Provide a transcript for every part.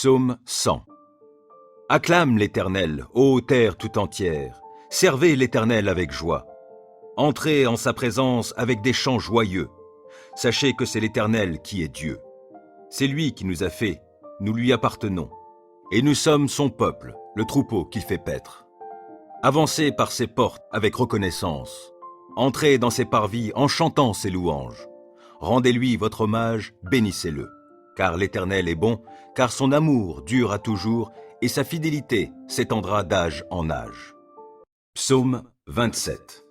Psaume 100. Acclame l'Éternel, ô terre tout entière, servez l'Éternel avec joie. Entrez en sa présence avec des chants joyeux. Sachez que c'est l'Éternel qui est Dieu. C'est lui qui nous a fait, nous lui appartenons. Et nous sommes son peuple, le troupeau qu'il fait paître. Avancez par ses portes avec reconnaissance. Entrez dans ses parvis en chantant ses louanges. Rendez-lui votre hommage, bénissez-le. Car l'Éternel est bon, car son amour dure à toujours, et sa fidélité s'étendra d'âge en âge. Psaume 27.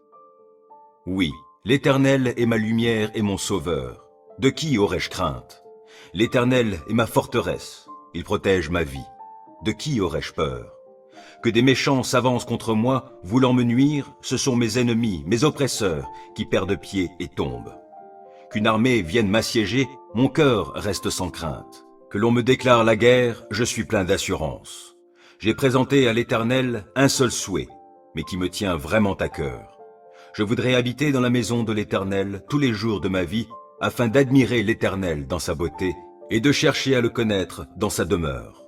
Oui, l'Éternel est ma lumière et mon sauveur. De qui aurais-je crainte? L'Éternel est ma forteresse, il protège ma vie. De qui aurais-je peur? Que des méchants s'avancent contre moi, voulant me nuire, ce sont mes ennemis, mes oppresseurs, qui perdent pied et tombent. Qu'une armée vienne m'assiéger, mon cœur reste sans crainte. Que l'on me déclare la guerre, je suis plein d'assurance. J'ai présenté à l'Éternel un seul souhait, mais qui me tient vraiment à cœur. Je voudrais habiter dans la maison de l'Éternel tous les jours de ma vie, afin d'admirer l'Éternel dans sa beauté et de chercher à le connaître dans sa demeure.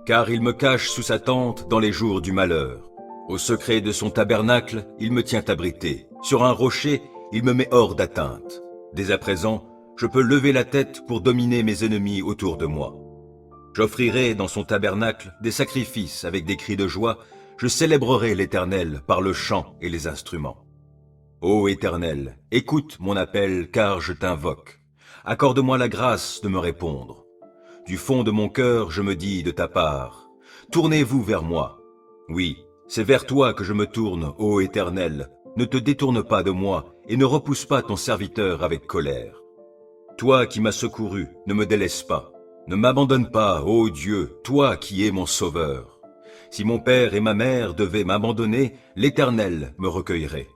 Car il me cache sous sa tente dans les jours du malheur. Au secret de son tabernacle, il me tient abrité. Sur un rocher, il me met hors d'atteinte. Dès à présent, je peux lever la tête pour dominer mes ennemis autour de moi. J'offrirai dans son tabernacle des sacrifices avec des cris de joie. Je célébrerai l'Éternel par le chant et les instruments. Ô Éternel, écoute mon appel car je t'invoque. Accorde-moi la grâce de me répondre. Du fond de mon cœur, je me dis de ta part, tournez-vous vers moi. Oui, c'est vers toi que je me tourne, ô Éternel. Ne te détourne pas de moi et ne repousse pas ton serviteur avec colère. Toi qui m'as secouru, ne me délaisse pas. Ne m'abandonne pas, ô Dieu, toi qui es mon sauveur. Si mon père et ma mère devaient m'abandonner, l'Éternel me recueillerait.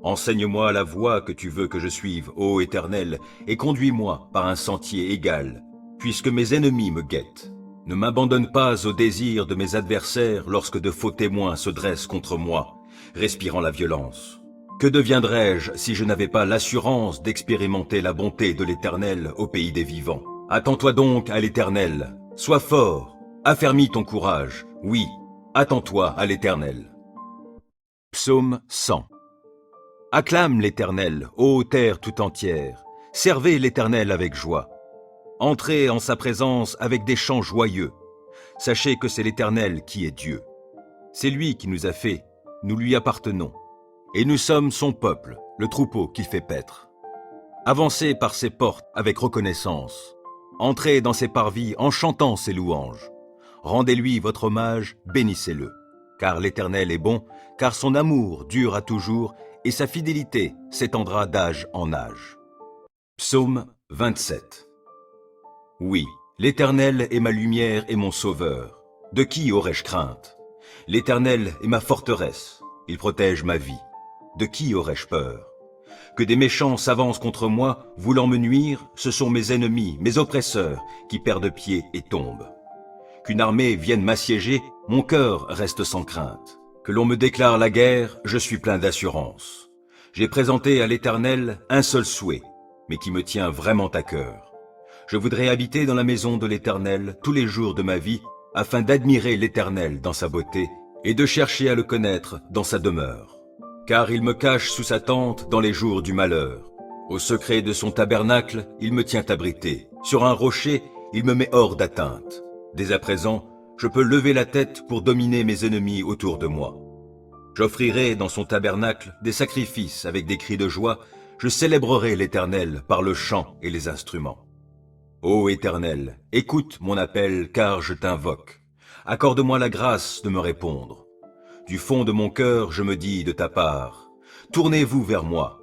Enseigne-moi la voie que tu veux que je suive, ô Éternel, et conduis-moi par un sentier égal, puisque mes ennemis me guettent. Ne m'abandonne pas au désir de mes adversaires lorsque de faux témoins se dressent contre moi, respirant la violence. Que deviendrais-je si je n'avais pas l'assurance d'expérimenter la bonté de l'Éternel au pays des vivants? Attends-toi donc à l'Éternel, sois fort, affermis ton courage, oui, attends-toi à l'Éternel. Psaume 100. Acclame l'Éternel, ô terre tout entière, servez l'Éternel avec joie. Entrez en sa présence avec des chants joyeux. Sachez que c'est l'Éternel qui est Dieu. C'est lui qui nous a fait, nous lui appartenons. Et nous sommes son peuple, le troupeau qu'il fait paître. Avancez par ses portes avec reconnaissance. Entrez dans ses parvis en chantant ses louanges. Rendez-lui votre hommage, bénissez-le. Car l'Éternel est bon, car son amour dure à toujours, et sa fidélité s'étendra d'âge en âge. Psaume 27. Oui, l'Éternel est ma lumière et mon sauveur. De qui aurais-je crainte? L'Éternel est ma forteresse, il protège ma vie. De qui aurais-je peur? Que des méchants s'avancent contre moi, voulant me nuire, ce sont mes ennemis, mes oppresseurs, qui perdent pied et tombent. Qu'une armée vienne m'assiéger, mon cœur reste sans crainte. Que l'on me déclare la guerre, je suis plein d'assurance. J'ai présenté à l'Éternel un seul souhait, mais qui me tient vraiment à cœur. Je voudrais habiter dans la maison de l'Éternel tous les jours de ma vie, afin d'admirer l'Éternel dans sa beauté et de chercher à le connaître dans sa demeure. Car il me cache sous sa tente dans les jours du malheur. Au secret de son tabernacle, il me tient abrité. Sur un rocher, il me met hors d'atteinte. Dès à présent, je peux lever la tête pour dominer mes ennemis autour de moi. J'offrirai dans son tabernacle des sacrifices avec des cris de joie. Je célébrerai l'Éternel par le chant et les instruments. Ô Éternel, écoute mon appel car je t'invoque. Accorde-moi la grâce de me répondre. Du fond de mon cœur, je me dis de ta part, tournez-vous vers moi.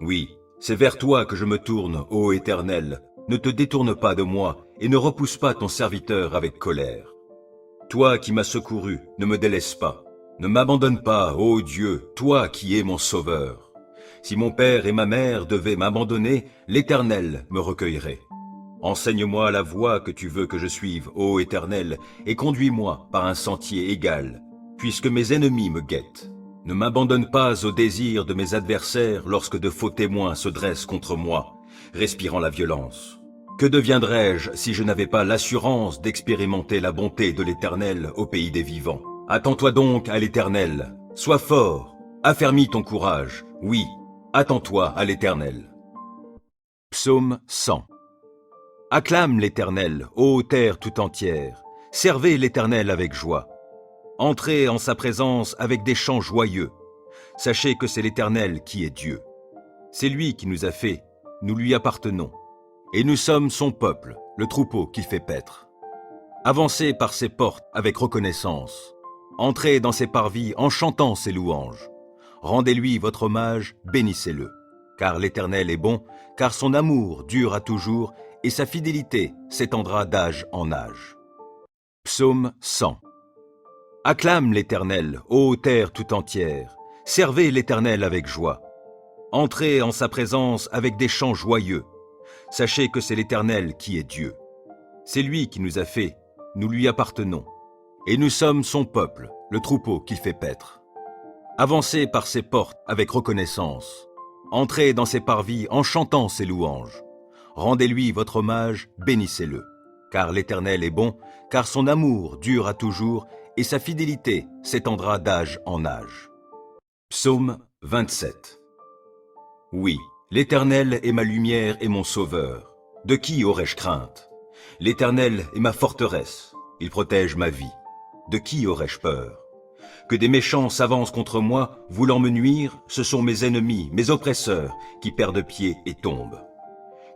Oui, c'est vers toi que je me tourne, ô Éternel. Ne te détourne pas de moi et ne repousse pas ton serviteur avec colère. Toi qui m'as secouru, ne me délaisse pas. Ne m'abandonne pas, ô Dieu, toi qui es mon sauveur. Si mon père et ma mère devaient m'abandonner, l'Éternel me recueillerait. Enseigne-moi la voie que tu veux que je suive, ô Éternel, et conduis-moi par un sentier égal, puisque mes ennemis me guettent. Ne m'abandonne pas au désir de mes adversaires lorsque de faux témoins se dressent contre moi, respirant la violence. Que deviendrais-je si je n'avais pas l'assurance d'expérimenter la bonté de l'Éternel au pays des vivants? Attends-toi donc à l'Éternel. Sois fort, affermis ton courage. Oui, attends-toi à l'Éternel. Psaume 100. Acclame l'Éternel, ô terre tout entière. Servez l'Éternel avec joie. Entrez en sa présence avec des chants joyeux. Sachez que c'est l'Éternel qui est Dieu. C'est lui qui nous a fait, nous lui appartenons. Et nous sommes son peuple, le troupeau qu'il fait paître. Avancez par ses portes avec reconnaissance. Entrez dans ses parvis en chantant ses louanges. Rendez-lui votre hommage, bénissez-le. Car l'Éternel est bon, car son amour dure à toujours, et sa fidélité s'étendra d'âge en âge. Psaume 100. Acclame l'Éternel, ô terre tout entière. Servez l'Éternel avec joie. Entrez en sa présence avec des chants joyeux. Sachez que c'est l'Éternel qui est Dieu. C'est lui qui nous a fait, nous lui appartenons. Et nous sommes son peuple, le troupeau qu'il fait paître. Avancez par ses portes avec reconnaissance. Entrez dans ses parvis en chantant ses louanges. Rendez-lui votre hommage, bénissez-le. Car l'Éternel est bon, car son amour dure à toujours, et sa fidélité s'étendra d'âge en âge. Psaume 27. Oui, l'Éternel est ma lumière et mon sauveur. De qui aurais-je crainte? L'Éternel est ma forteresse, il protège ma vie. De qui aurais-je peur? Que des méchants s'avancent contre moi, voulant me nuire, ce sont mes ennemis, mes oppresseurs, qui perdent pied et tombent.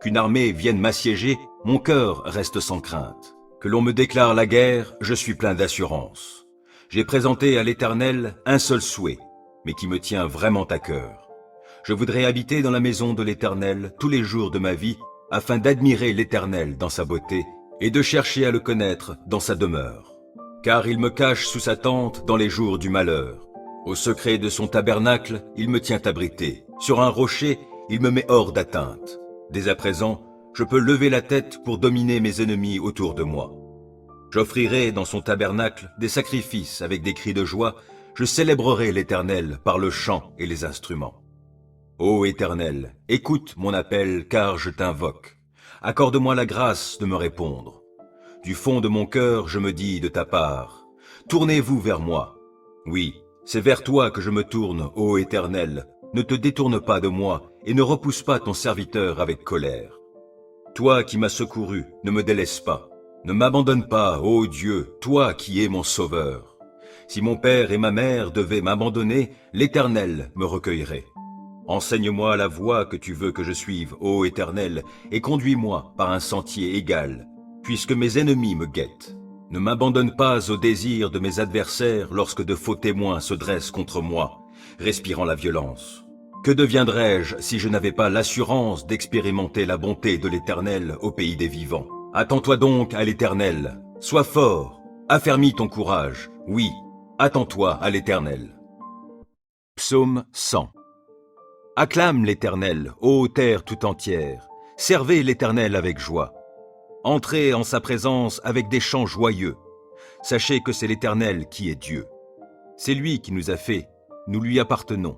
Qu'une armée vienne m'assiéger, mon cœur reste sans crainte. Que l'on me déclare la guerre, je suis plein d'assurance. J'ai présenté à l'Éternel un seul souhait, mais qui me tient vraiment à cœur. Je voudrais habiter dans la maison de l'Éternel tous les jours de ma vie, afin d'admirer l'Éternel dans sa beauté et de chercher à le connaître dans sa demeure. Car il me cache sous sa tente dans les jours du malheur. Au secret de son tabernacle, il me tient abrité. Sur un rocher, il me met hors d'atteinte. Dès à présent, je peux lever la tête pour dominer mes ennemis autour de moi. J'offrirai dans son tabernacle des sacrifices avec des cris de joie. Je célébrerai l'Éternel par le chant et les instruments. Ô Éternel, écoute mon appel car je t'invoque. Accorde-moi la grâce de me répondre. Du fond de mon cœur, je me dis de ta part, tournez-vous vers moi. Oui, c'est vers toi que je me tourne, ô Éternel. Ne te détourne pas de moi et ne repousse pas ton serviteur avec colère. Toi qui m'as secouru, ne me délaisse pas. Ne m'abandonne pas, ô Dieu, toi qui es mon sauveur. Si mon père et ma mère devaient m'abandonner, l'Éternel me recueillerait. Enseigne-moi la voie que tu veux que je suive, ô Éternel, et conduis-moi par un sentier égal, puisque mes ennemis me guettent. Ne m'abandonne pas au désir de mes adversaires lorsque de faux témoins se dressent contre moi, respirant la violence. Que deviendrais-je si je n'avais pas l'assurance d'expérimenter la bonté de l'Éternel au pays des vivants? Attends-toi donc à l'Éternel. Sois fort, affermis ton courage. Oui, attends-toi à l'Éternel. Psaume 100. Acclame l'Éternel, ô terre tout entière. Servez l'Éternel avec joie. Entrez en sa présence avec des chants joyeux. Sachez que c'est l'Éternel qui est Dieu. C'est lui qui nous a fait, nous lui appartenons.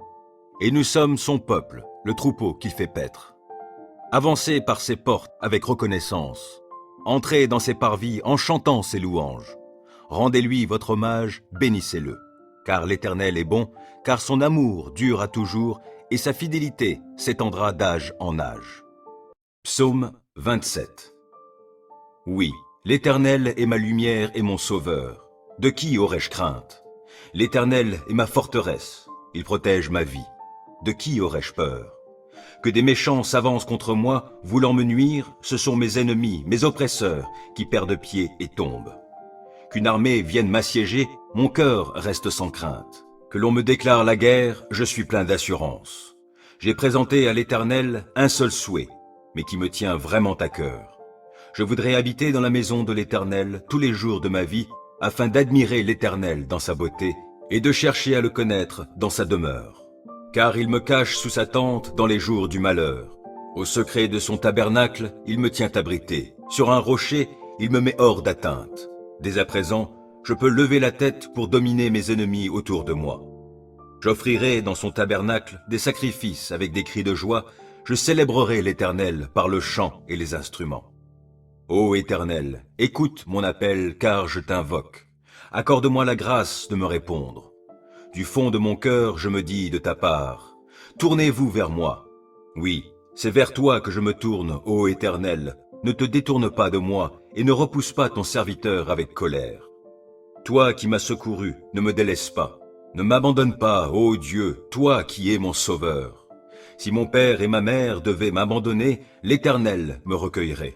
Et nous sommes son peuple, le troupeau qu'il fait paître. Avancez par ses portes avec reconnaissance. Entrez dans ses parvis en chantant ses louanges. Rendez-lui votre hommage, bénissez-le. Car l'Éternel est bon, car son amour dure à toujours, et sa fidélité s'étendra d'âge en âge. Psaume 27. Oui, l'Éternel est ma lumière et mon sauveur. De qui aurais-je crainte? L'Éternel est ma forteresse, il protège ma vie. De qui aurais-je peur? Que des méchants s'avancent contre moi, voulant me nuire, ce sont mes ennemis, mes oppresseurs, qui perdent pied et tombent. Qu'une armée vienne m'assiéger, mon cœur reste sans crainte. Que l'on me déclare la guerre, je suis plein d'assurance. J'ai présenté à l'Éternel un seul souhait, mais qui me tient vraiment à cœur. Je voudrais habiter dans la maison de l'Éternel tous les jours de ma vie, afin d'admirer l'Éternel dans sa beauté et de chercher à le connaître dans sa demeure. Car il me cache sous sa tente dans les jours du malheur. Au secret de son tabernacle, il me tient abrité. Sur un rocher, il me met hors d'atteinte. Dès à présent, je peux lever la tête pour dominer mes ennemis autour de moi. J'offrirai dans son tabernacle des sacrifices avec des cris de joie. Je célébrerai l'Éternel par le chant et les instruments. Ô Éternel, écoute mon appel car je t'invoque. Accorde-moi la grâce de me répondre. Du fond de mon cœur, je me dis de ta part, tournez-vous vers moi. Oui, c'est vers toi que je me tourne, ô Éternel. Ne te détourne pas de moi et ne repousse pas ton serviteur avec colère. Toi qui m'as secouru, ne me délaisse pas. Ne m'abandonne pas, ô Dieu, toi qui es mon sauveur. Si mon père et ma mère devaient m'abandonner, l'Éternel me recueillerait.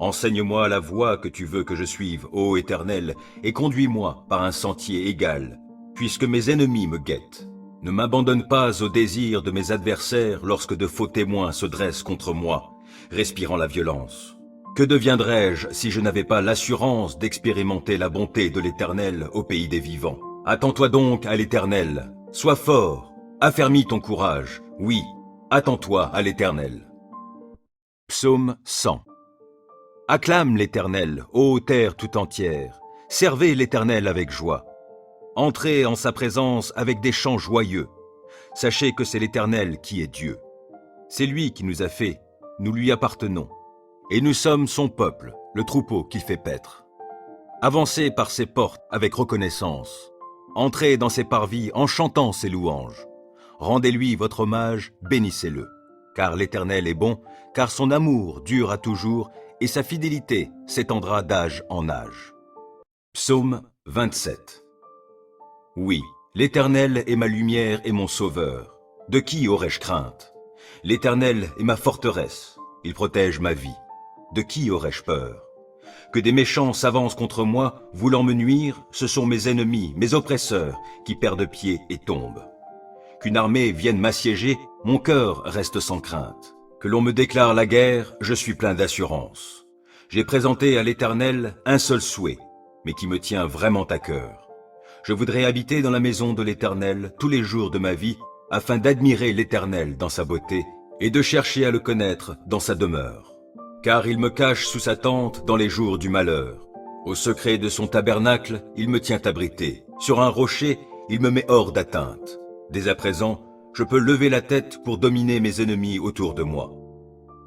Enseigne-moi la voie que tu veux que je suive, ô Éternel, et conduis-moi par un sentier égal, puisque mes ennemis me guettent. Ne m'abandonne pas au désir de mes adversaires lorsque de faux témoins se dressent contre moi, respirant la violence. Que deviendrais-je si je n'avais pas l'assurance d'expérimenter la bonté de l'Éternel au pays des vivants? Attends-toi donc à l'Éternel, sois fort, affermis ton courage, oui, attends-toi à l'Éternel. Psaume 100. Acclame l'Éternel, ô terre tout entière, servez l'Éternel avec joie. Entrez en sa présence avec des chants joyeux. Sachez que c'est l'Éternel qui est Dieu. C'est lui qui nous a fait, nous lui appartenons. Et nous sommes son peuple, le troupeau qu'il fait paître. Avancez par ses portes avec reconnaissance. Entrez dans ses parvis en chantant ses louanges. Rendez-lui votre hommage, bénissez-le. Car l'Éternel est bon, car son amour dure à toujours, et sa fidélité s'étendra d'âge en âge. Psaume 27. Oui, l'Éternel est ma lumière et mon sauveur. De qui aurais-je crainte? L'Éternel est ma forteresse, il protège ma vie. De qui aurais-je peur? Que des méchants s'avancent contre moi, voulant me nuire, ce sont mes ennemis, mes oppresseurs, qui perdent pied et tombent. Qu'une armée vienne m'assiéger, mon cœur reste sans crainte. Que l'on me déclare la guerre, je suis plein d'assurance. J'ai présenté à l'Éternel un seul souhait, mais qui me tient vraiment à cœur. Je voudrais habiter dans la maison de l'Éternel tous les jours de ma vie, afin d'admirer l'Éternel dans sa beauté et de chercher à le connaître dans sa demeure. Car il me cache sous sa tente dans les jours du malheur. Au secret de son tabernacle, il me tient abrité. Sur un rocher, il me met hors d'atteinte. Dès à présent, je peux lever la tête pour dominer mes ennemis autour de moi.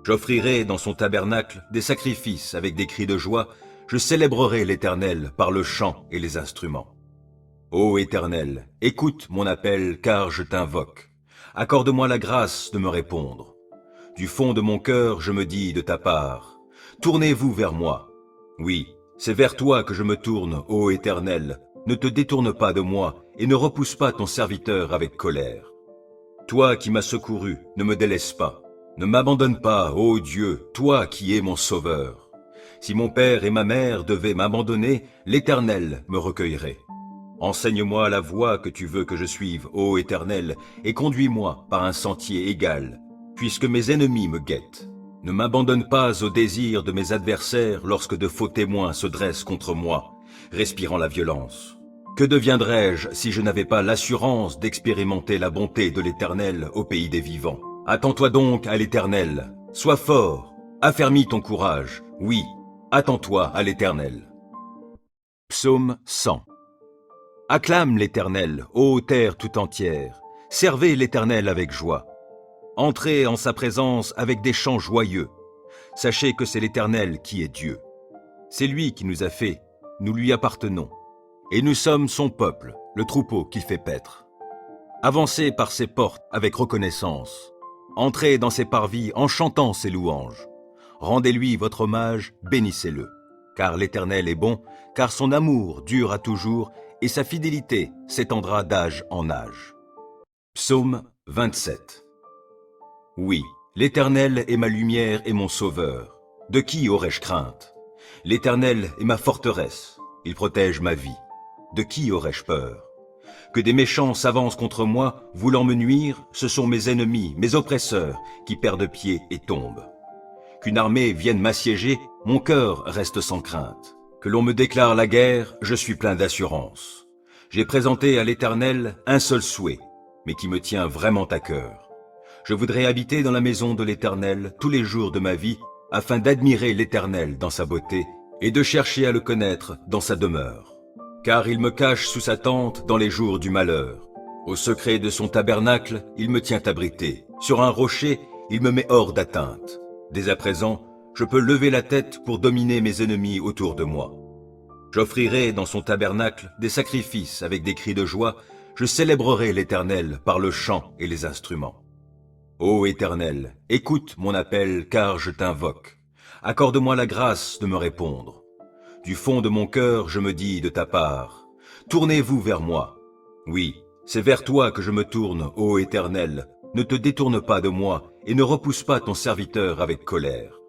J'offrirai dans son tabernacle des sacrifices avec des cris de joie. Je célébrerai l'Éternel par le chant et les instruments. Ô Éternel, écoute mon appel car je t'invoque. Accorde-moi la grâce de me répondre. Du fond de mon cœur, je me dis de ta part, tournez-vous vers moi. Oui, c'est vers toi que je me tourne, ô Éternel. Ne te détourne pas de moi et ne repousse pas ton serviteur avec colère. Toi qui m'as secouru, ne me délaisse pas. Ne m'abandonne pas, ô Dieu, toi qui es mon sauveur. Si mon père et ma mère devaient m'abandonner, l'Éternel me recueillerait. Enseigne-moi la voie que tu veux que je suive, ô Éternel, et conduis-moi par un sentier égal, puisque mes ennemis me guettent. Ne m'abandonne pas au désir de mes adversaires lorsque de faux témoins se dressent contre moi, respirant la violence. Que deviendrais-je si je n'avais pas l'assurance d'expérimenter la bonté de l'Éternel au pays des vivants? Attends-toi donc à l'Éternel, sois fort, affermis ton courage, oui, attends-toi à l'Éternel. Psaume 100. Acclame l'Éternel, ô terre tout entière, servez l'Éternel avec joie. Entrez en sa présence avec des chants joyeux. Sachez que c'est l'Éternel qui est Dieu. C'est lui qui nous a fait, nous lui appartenons. Et nous sommes son peuple, le troupeau qu'il fait paître. Avancez par ses portes avec reconnaissance. Entrez dans ses parvis en chantant ses louanges. Rendez-lui votre hommage, bénissez-le. Car l'Éternel est bon, car son amour dure à toujours, et sa fidélité s'étendra d'âge en âge. Psaume 27. Oui, l'Éternel est ma lumière et mon sauveur. De qui aurais-je crainte? L'Éternel est ma forteresse, il protège ma vie. De qui aurais-je peur? Que des méchants s'avancent contre moi, voulant me nuire, ce sont mes ennemis, mes oppresseurs, qui perdent pied et tombent. Qu'une armée vienne m'assiéger, mon cœur reste sans crainte. Que l'on me déclare la guerre, je suis plein d'assurance. J'ai présenté à l'Éternel un seul souhait, mais qui me tient vraiment à cœur. Je voudrais habiter dans la maison de l'Éternel tous les jours de ma vie, afin d'admirer l'Éternel dans sa beauté et de chercher à le connaître dans sa demeure. Car il me cache sous sa tente dans les jours du malheur. Au secret de son tabernacle, il me tient abrité. Sur un rocher, il me met hors d'atteinte. Dès à présent, je peux lever la tête pour dominer mes ennemis autour de moi. J'offrirai dans son tabernacle des sacrifices avec des cris de joie, je célébrerai l'Éternel par le chant et les instruments. Ô Éternel, écoute mon appel car je t'invoque. Accorde-moi la grâce de me répondre. Du fond de mon cœur, je me dis de ta part, tournez-vous vers moi. Oui, c'est vers toi que je me tourne, ô Éternel. Ne te détourne pas de moi et ne repousse pas ton serviteur avec colère.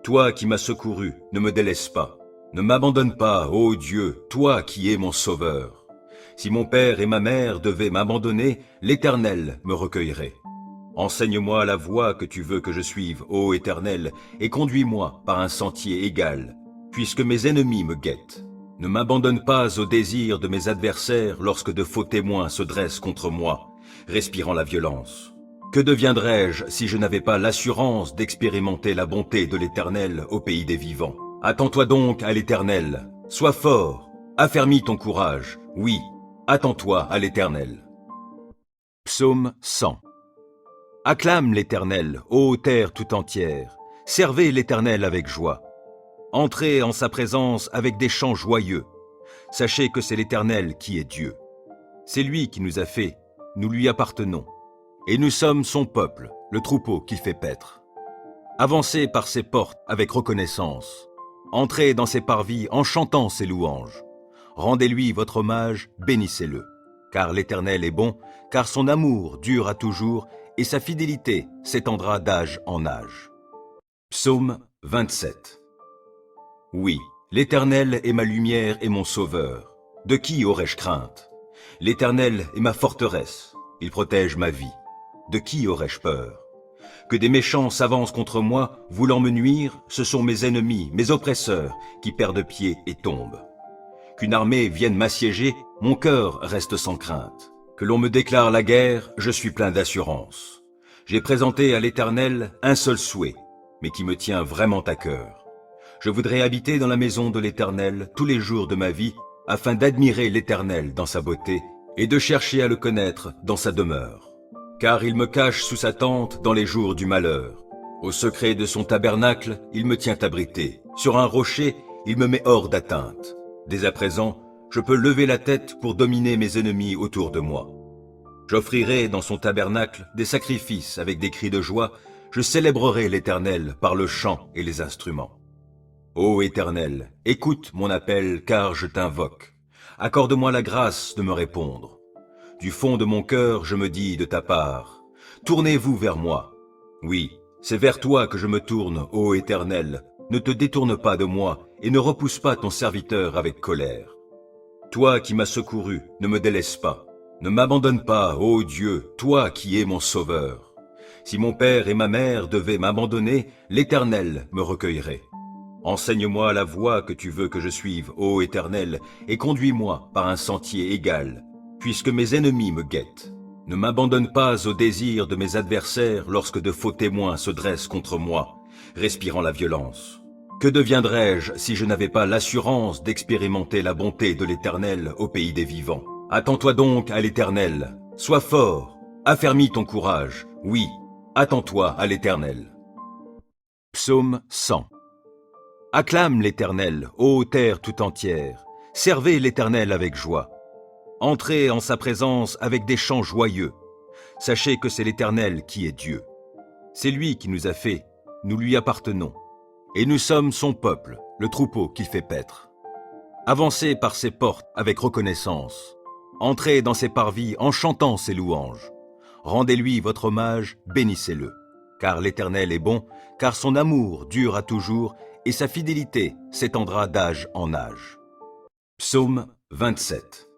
Toi qui m'as secouru, ne me délaisse pas. Ne m'abandonne pas, ô Dieu, toi qui es mon sauveur. Si mon père et ma mère devaient m'abandonner, l'Éternel me recueillerait. Enseigne-moi la voie que tu veux que je suive, ô Éternel, et conduis-moi par un sentier égal, puisque mes ennemis me guettent. Ne m'abandonne pas au désir de mes adversaires lorsque de faux témoins se dressent contre moi, respirant la violence. Que deviendrais-je si je n'avais pas l'assurance d'expérimenter la bonté de l'Éternel au pays des vivants? Attends-toi donc à l'Éternel, sois fort, affermis ton courage, oui, attends-toi à l'Éternel. Psaume 100. Acclame l'Éternel, ô terre tout entière, servez l'Éternel avec joie. Entrez en sa présence avec des chants joyeux. Sachez que c'est l'Éternel qui est Dieu. C'est lui qui nous a fait, nous lui appartenons. Et nous sommes son peuple, le troupeau qu'il fait paître. Avancez par ses portes avec reconnaissance. Entrez dans ses parvis en chantant ses louanges. Rendez-lui votre hommage, bénissez-le. Car l'Éternel est bon, car son amour dure à toujours, et sa fidélité s'étendra d'âge en âge. Psaume 27. Oui, l'Éternel est ma lumière et mon sauveur. De qui aurais-je crainte? L'Éternel est ma forteresse, il protège ma vie. De qui aurais-je peur? Que des méchants s'avancent contre moi, voulant me nuire, ce sont mes ennemis, mes oppresseurs, qui perdent pied et tombent. Qu'une armée vienne m'assiéger, mon cœur reste sans crainte. Que l'on me déclare la guerre, je suis plein d'assurance. J'ai présenté à l'Éternel un seul souhait, mais qui me tient vraiment à cœur. Je voudrais habiter dans la maison de l'Éternel tous les jours de ma vie, afin d'admirer l'Éternel dans sa beauté et de chercher à le connaître dans sa demeure. Car il me cache sous sa tente dans les jours du malheur. Au secret de son tabernacle, il me tient abrité. Sur un rocher, il me met hors d'atteinte. Dès à présent, je peux lever la tête pour dominer mes ennemis autour de moi. J'offrirai dans son tabernacle des sacrifices avec des cris de joie. Je célébrerai l'Éternel par le chant et les instruments. Ô Éternel, écoute mon appel car je t'invoque. Accorde-moi la grâce de me répondre. Du fond de mon cœur, je me dis de ta part, tournez-vous vers moi. Oui, c'est vers toi que je me tourne, ô Éternel. Ne te détourne pas de moi et ne repousse pas ton serviteur avec colère. Toi qui m'as secouru, ne me délaisse pas. Ne m'abandonne pas, ô Dieu, toi qui es mon sauveur. Si mon père et ma mère devaient m'abandonner, l'Éternel me recueillerait. Enseigne-moi la voie que tu veux que je suive, ô Éternel, et conduis-moi par un sentier égal, puisque mes ennemis me guettent. Ne m'abandonne pas au désir de mes adversaires lorsque de faux témoins se dressent contre moi, respirant la violence. Que deviendrais-je si je n'avais pas l'assurance d'expérimenter la bonté de l'Éternel au pays des vivants? Attends-toi donc à l'Éternel, sois fort, affermis ton courage, oui, attends-toi à l'Éternel. Psaume 100. Acclame l'Éternel, ô terre tout entière, servez l'Éternel avec joie. Entrez en sa présence avec des chants joyeux. Sachez que c'est l'Éternel qui est Dieu. C'est lui qui nous a fait, nous lui appartenons. Et nous sommes son peuple, le troupeau qu'il fait paître. Avancez par ses portes avec reconnaissance. Entrez dans ses parvis en chantant ses louanges. Rendez-lui votre hommage, bénissez-le. Car l'Éternel est bon, car son amour dure à toujours, et sa fidélité s'étendra d'âge en âge. Psaume 27.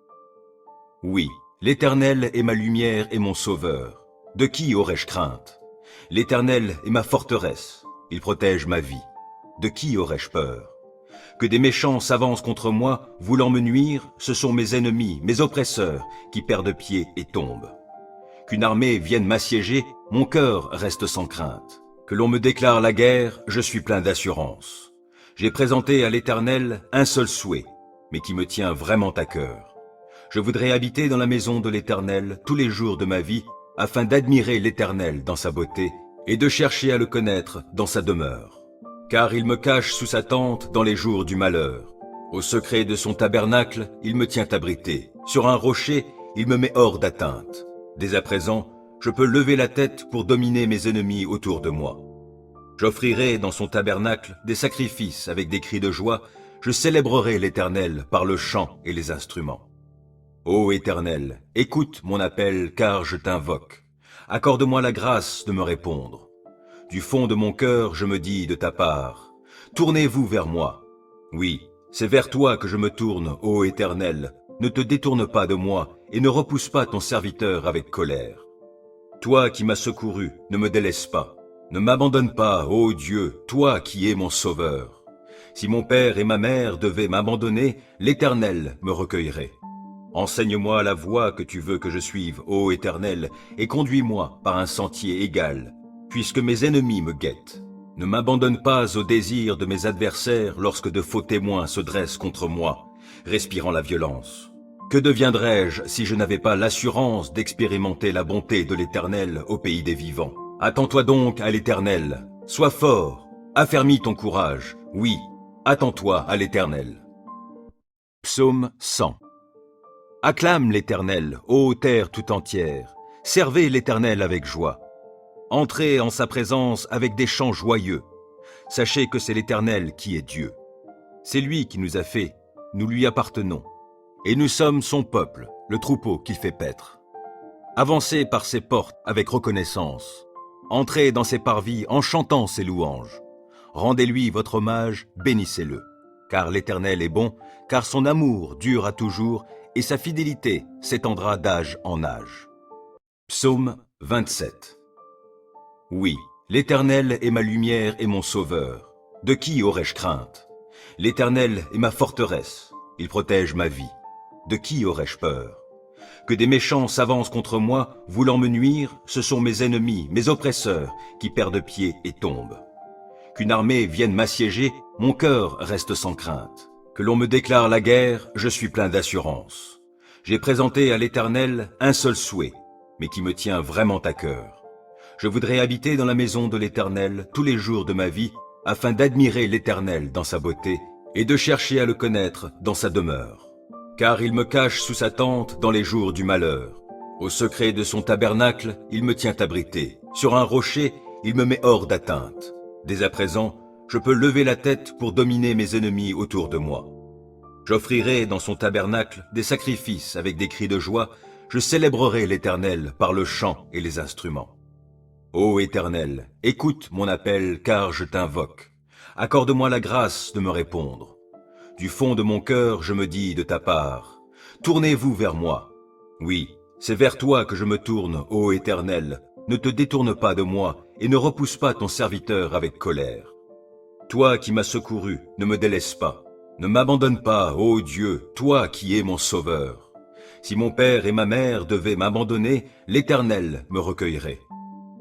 Oui, l'Éternel est ma lumière et mon sauveur. De qui aurais-je crainte? L'Éternel est ma forteresse, il protège ma vie. De qui aurais-je peur? Que des méchants s'avancent contre moi, voulant me nuire, ce sont mes ennemis, mes oppresseurs, qui perdent pied et tombent. Qu'une armée vienne m'assiéger, mon cœur reste sans crainte. Que l'on me déclare la guerre, je suis plein d'assurance. J'ai présenté à l'Éternel un seul souhait, mais qui me tient vraiment à cœur. Je voudrais habiter dans la maison de l'Éternel tous les jours de ma vie, afin d'admirer l'Éternel dans sa beauté et de chercher à le connaître dans sa demeure. Car il me cache sous sa tente dans les jours du malheur. Au secret de son tabernacle, il me tient abrité. Sur un rocher, il me met hors d'atteinte. Dès à présent, je peux lever la tête pour dominer mes ennemis autour de moi. J'offrirai dans son tabernacle des sacrifices avec des cris de joie. Je célébrerai l'Éternel par le chant et les instruments. Ô Éternel, écoute mon appel car je t'invoque. Accorde-moi la grâce de me répondre. Du fond de mon cœur, je me dis de ta part, tournez-vous vers moi. Oui, c'est vers toi que je me tourne, ô Éternel. Ne te détourne pas de moi et ne repousse pas ton serviteur avec colère. Toi qui m'as secouru, ne me délaisse pas. Ne m'abandonne pas, ô Dieu, toi qui es mon sauveur. Si mon père et ma mère devaient m'abandonner, l'Éternel me recueillerait. Enseigne-moi la voie que tu veux que je suive, ô Éternel, et conduis-moi par un sentier égal, puisque mes ennemis me guettent. Ne m'abandonne pas au désir de mes adversaires lorsque de faux témoins se dressent contre moi, respirant la violence. Que deviendrais-je si je n'avais pas l'assurance d'expérimenter la bonté de l'Éternel au pays des vivants? Attends-toi donc à l'Éternel, sois fort, affermis ton courage, oui, attends-toi à l'Éternel. Psaume 100. Acclame l'Éternel, ô terre tout entière, servez l'Éternel avec joie. Entrez en sa présence avec des chants joyeux. Sachez que c'est l'Éternel qui est Dieu. C'est lui qui nous a fait, nous lui appartenons. Et nous sommes son peuple, le troupeau qu'il fait paître. Avancez par ses portes avec reconnaissance. Entrez dans ses parvis en chantant ses louanges. Rendez-lui votre hommage, bénissez-le. Car l'Éternel est bon, car son amour dure à toujours, et sa fidélité s'étendra d'âge en âge. Psaume 27. Oui, l'Éternel est ma lumière et mon sauveur. De qui aurais-je crainte? L'Éternel est ma forteresse, il protège ma vie. De qui aurais-je peur? Que des méchants s'avancent contre moi, voulant me nuire, ce sont mes ennemis, mes oppresseurs, qui perdent pied et tombent. Qu'une armée vienne m'assiéger, mon cœur reste sans crainte. Que l'on me déclare la guerre, je suis plein d'assurance. J'ai présenté à l'Éternel un seul souhait, mais qui me tient vraiment à cœur. Je voudrais habiter dans la maison de l'Éternel tous les jours de ma vie, afin d'admirer l'Éternel dans sa beauté et de chercher à le connaître dans sa demeure. Car il me cache sous sa tente dans les jours du malheur. Au secret de son tabernacle, il me tient abrité. Sur un rocher, il me met hors d'atteinte. Dès à présent, je peux lever la tête pour dominer mes ennemis autour de moi. J'offrirai dans son tabernacle des sacrifices avec des cris de joie. Je célébrerai l'Éternel par le chant et les instruments. Ô Éternel, écoute mon appel car je t'invoque. Accorde-moi la grâce de me répondre. Du fond de mon cœur, je me dis de ta part, tournez-vous vers moi. Oui, c'est vers toi que je me tourne, ô Éternel. Ne te détourne pas de moi et ne repousse pas ton serviteur avec colère. Toi qui m'as secouru, ne me délaisse pas. Ne m'abandonne pas, ô Dieu, toi qui es mon sauveur. Si mon père et ma mère devaient m'abandonner, l'Éternel me recueillerait.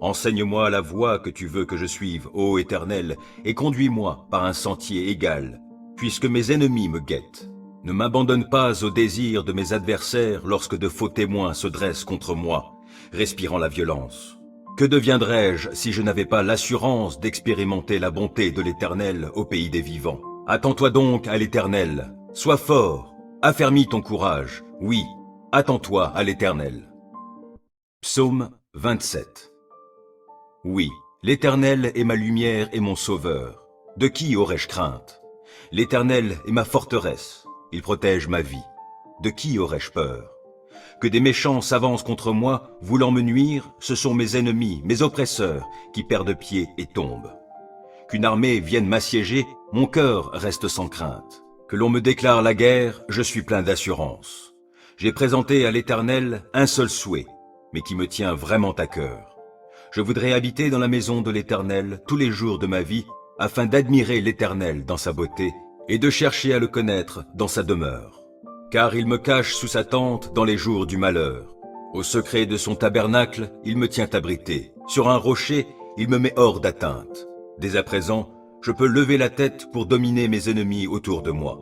Enseigne-moi la voie que tu veux que je suive, ô Éternel, et conduis-moi par un sentier égal, puisque mes ennemis me guettent. Ne m'abandonne pas au désir de mes adversaires lorsque de faux témoins se dressent contre moi, respirant la violence. Que deviendrais-je si je n'avais pas l'assurance d'expérimenter la bonté de l'Éternel au pays des vivants? Attends-toi donc à l'Éternel, sois fort, affermis ton courage, oui, attends-toi à l'Éternel. Psaume 27. Oui, l'Éternel est ma lumière et mon sauveur. De qui aurais-je crainte? L'Éternel est ma forteresse, il protège ma vie. De qui aurais-je peur? Que des méchants s'avancent contre moi, voulant me nuire, ce sont mes ennemis, mes oppresseurs, qui perdent pied et tombent. Qu'une armée vienne m'assiéger, mon cœur reste sans crainte. Que l'on me déclare la guerre, je suis plein d'assurance. J'ai présenté à l'Éternel un seul souhait, mais qui me tient vraiment à cœur. Je voudrais habiter dans la maison de l'Éternel tous les jours de ma vie, afin d'admirer l'Éternel dans sa beauté et de chercher à le connaître dans sa demeure. Car il me cache sous sa tente dans les jours du malheur. Au secret de son tabernacle, il me tient abrité. Sur un rocher, il me met hors d'atteinte. Dès à présent, je peux lever la tête pour dominer mes ennemis autour de moi.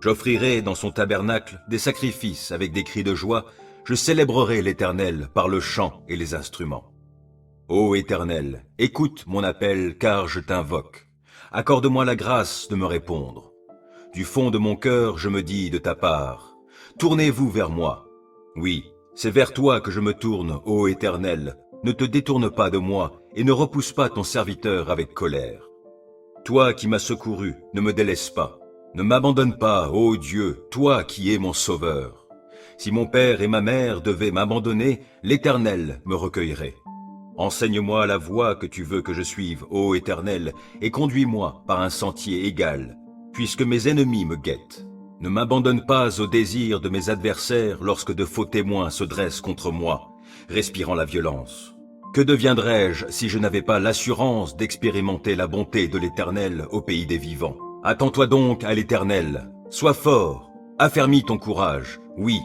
J'offrirai dans son tabernacle des sacrifices avec des cris de joie. Je célébrerai l'Éternel par le chant et les instruments. Ô Éternel, écoute mon appel car je t'invoque. Accorde-moi la grâce de me répondre. Du fond de mon cœur, je me dis de ta part, tournez-vous vers moi. Oui, c'est vers toi que je me tourne, ô Éternel. Ne te détourne pas de moi et ne repousse pas ton serviteur avec colère. Toi qui m'as secouru, ne me délaisse pas. Ne m'abandonne pas, ô Dieu, toi qui es mon sauveur. Si mon père et ma mère devaient m'abandonner, l'Éternel me recueillerait. Enseigne-moi la voie que tu veux que je suive, ô Éternel, et conduis-moi par un sentier égal, puisque mes ennemis me guettent. Ne m'abandonne pas au désir de mes adversaires lorsque de faux témoins se dressent contre moi, respirant la violence. Que deviendrais-je si je n'avais pas l'assurance d'expérimenter la bonté de l'Éternel au pays des vivants? Attends-toi donc à l'Éternel, sois fort, affermis ton courage, oui,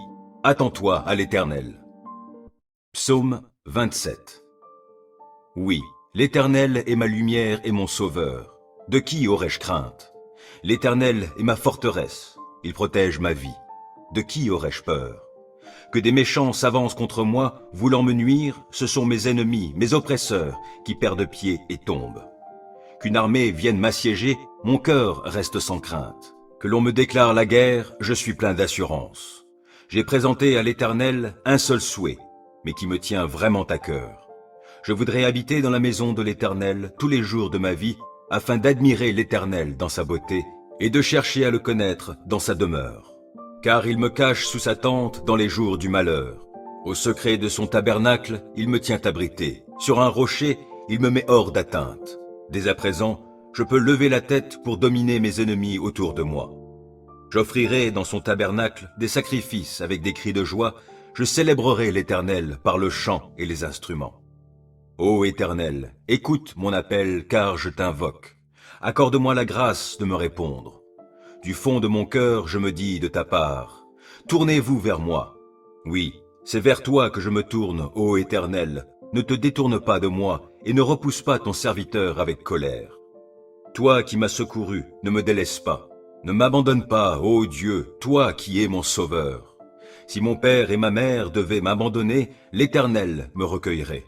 attends-toi à l'Éternel. Psaume 27. Oui, l'Éternel est ma lumière et mon sauveur. De qui aurais-je crainte? L'Éternel est ma forteresse, il protège ma vie. De qui aurais-je peur? Que des méchants s'avancent contre moi, voulant me nuire, ce sont mes ennemis, mes oppresseurs, qui perdent pied et tombent. Qu'une armée vienne m'assiéger, mon cœur reste sans crainte. Que l'on me déclare la guerre, je suis plein d'assurance. J'ai présenté à l'Éternel un seul souhait, mais qui me tient vraiment à cœur. Je voudrais habiter dans la maison de l'Éternel tous les jours de ma vie, afin d'admirer l'Éternel dans sa beauté et de chercher à le connaître dans sa demeure. Car il me cache sous sa tente dans les jours du malheur. Au secret de son tabernacle, il me tient abrité. Sur un rocher, il me met hors d'atteinte. Dès à présent, je peux lever la tête pour dominer mes ennemis autour de moi. J'offrirai dans son tabernacle des sacrifices avec des cris de joie. Je célébrerai l'Éternel par le chant et les instruments. Ô Éternel, écoute mon appel car je t'invoque. Accorde-moi la grâce de me répondre. Du fond de mon cœur, je me dis de ta part, tournez-vous vers moi. Oui, c'est vers toi que je me tourne, ô Éternel. Ne te détourne pas de moi et ne repousse pas ton serviteur avec colère. Toi qui m'as secouru, ne me délaisse pas. Ne m'abandonne pas, ô Dieu, toi qui es mon sauveur. Si mon père et ma mère devaient m'abandonner, l'Éternel me recueillerait.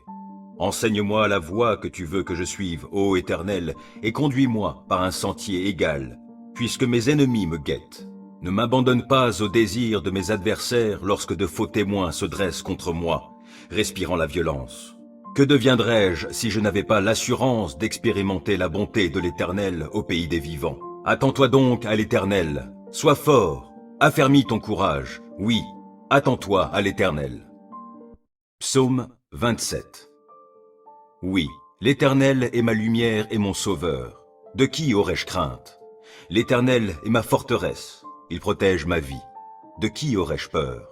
Enseigne-moi la voie que tu veux que je suive, ô Éternel, et conduis-moi par un sentier égal, puisque mes ennemis me guettent. Ne m'abandonne pas au désir de mes adversaires lorsque de faux témoins se dressent contre moi, respirant la violence. Que deviendrais-je si je n'avais pas l'assurance d'expérimenter la bonté de l'Éternel au pays des vivants? Attends-toi donc à l'Éternel, sois fort, affermis ton courage, oui, attends-toi à l'Éternel. Psaume 27. Oui, l'Éternel est ma lumière et mon sauveur. De qui aurais-je crainte? L'Éternel est ma forteresse, il protège ma vie. De qui aurais-je peur?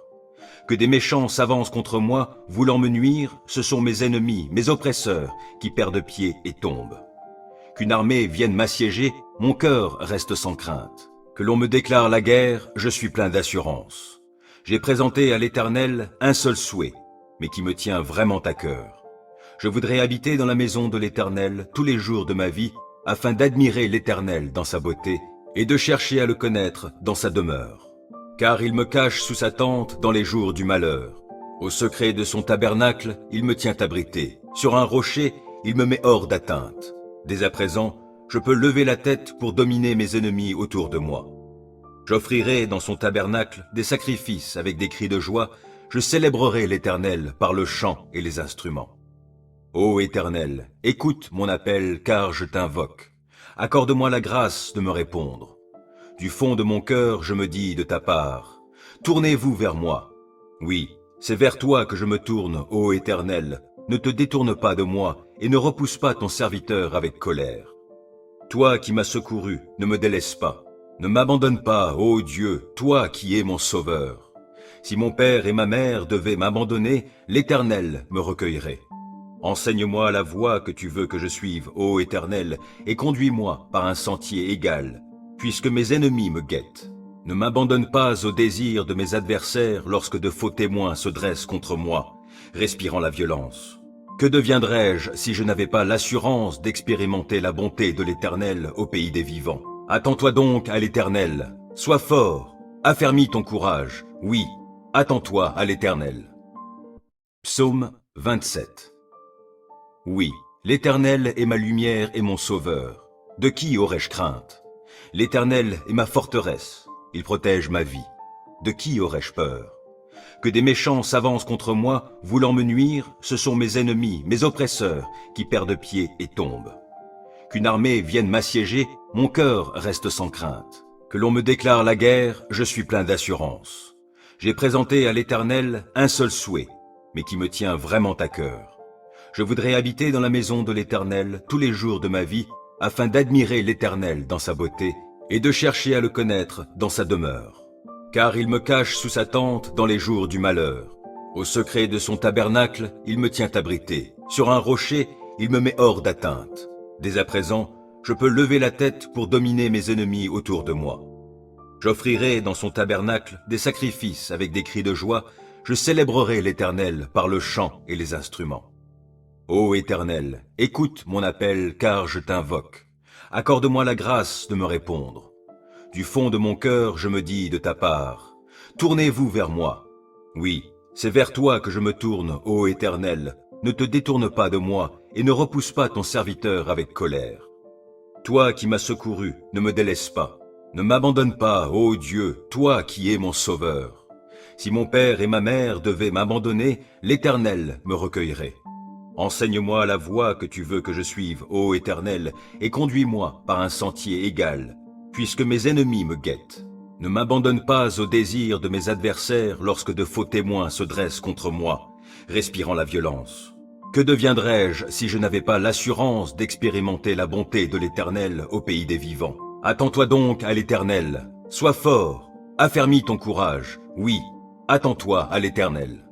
Que des méchants s'avancent contre moi, voulant me nuire, ce sont mes ennemis, mes oppresseurs, qui perdent pied et tombent. Qu'une armée vienne m'assiéger, mon cœur reste sans crainte. Que l'on me déclare la guerre, je suis plein d'assurance. J'ai présenté à l'Éternel un seul souhait, mais qui me tient vraiment à cœur. Je voudrais habiter dans la maison de l'Éternel tous les jours de ma vie, afin d'admirer l'Éternel dans sa beauté et de chercher à le connaître dans sa demeure. Car il me cache sous sa tente dans les jours du malheur. Au secret de son tabernacle, il me tient abrité. Sur un rocher, il me met hors d'atteinte. Dès à présent, je peux lever la tête pour dominer mes ennemis autour de moi. J'offrirai dans son tabernacle des sacrifices avec des cris de joie. Je célébrerai l'Éternel par le chant et les instruments. Ô Éternel, écoute mon appel car je t'invoque. Accorde-moi la grâce de me répondre. Du fond de mon cœur, je me dis de ta part, tournez-vous vers moi. Oui, c'est vers toi que je me tourne, ô Éternel. Ne te détourne pas de moi et ne repousse pas ton serviteur avec colère. Toi qui m'as secouru, ne me délaisse pas. Ne m'abandonne pas, ô Dieu, toi qui es mon sauveur. Si mon père et ma mère devaient m'abandonner, l'Éternel me recueillerait. Enseigne-moi la voie que tu veux que je suive, ô Éternel, et conduis-moi par un sentier égal, puisque mes ennemis me guettent. Ne m'abandonne pas au désir de mes adversaires lorsque de faux témoins se dressent contre moi, respirant la violence. Que deviendrais-je si je n'avais pas l'assurance d'expérimenter la bonté de l'Éternel au pays des vivants? Attends-toi donc à l'Éternel, sois fort, affermis ton courage, oui, attends-toi à l'Éternel. Psaume 27. Oui, l'Éternel est ma lumière et mon sauveur. De qui aurais-je crainte? L'Éternel est ma forteresse, il protège ma vie. De qui aurais-je peur? Que des méchants s'avancent contre moi, voulant me nuire, ce sont mes ennemis, mes oppresseurs, qui perdent pied et tombent. Qu'une armée vienne m'assiéger, mon cœur reste sans crainte. Que l'on me déclare la guerre, je suis plein d'assurance. J'ai présenté à l'Éternel un seul souhait, mais qui me tient vraiment à cœur. Je voudrais habiter dans la maison de l'Éternel tous les jours de ma vie, afin d'admirer l'Éternel dans sa beauté et de chercher à le connaître dans sa demeure. Car il me cache sous sa tente dans les jours du malheur. Au secret de son tabernacle, il me tient abrité. Sur un rocher, il me met hors d'atteinte. Dès à présent, je peux lever la tête pour dominer mes ennemis autour de moi. J'offrirai dans son tabernacle des sacrifices avec des cris de joie. Je célébrerai l'Éternel par le chant et les instruments. Ô Éternel, écoute mon appel car je t'invoque. Accorde-moi la grâce de me répondre. Du fond de mon cœur, je me dis de ta part, tournez-vous vers moi. Oui, c'est vers toi que je me tourne, ô Éternel. Ne te détourne pas de moi et ne repousse pas ton serviteur avec colère. Toi qui m'as secouru, ne me délaisse pas. Ne m'abandonne pas, ô Dieu, toi qui es mon sauveur. Si mon père et ma mère devaient m'abandonner, l'Éternel me recueillerait. Enseigne-moi la voie que tu veux que je suive, ô Éternel, et conduis-moi par un sentier égal, puisque mes ennemis me guettent. Ne m'abandonne pas au désir de mes adversaires lorsque de faux témoins se dressent contre moi, respirant la violence. Que deviendrais-je si je n'avais pas l'assurance d'expérimenter la bonté de l'Éternel au pays des vivants? Attends-toi donc à l'Éternel, sois fort, affermis ton courage, oui, attends-toi à l'Éternel.